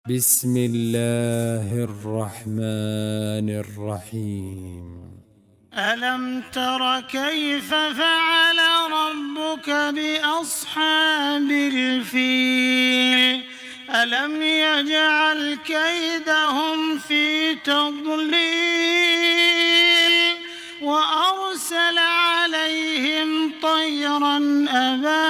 بسم الله الرحمن الرحيم ألم تر كيف فعل ربك بأصحاب الفيل ألم يجعل كيدهم في تضليل وأرسل عليهم طيرا أبابيل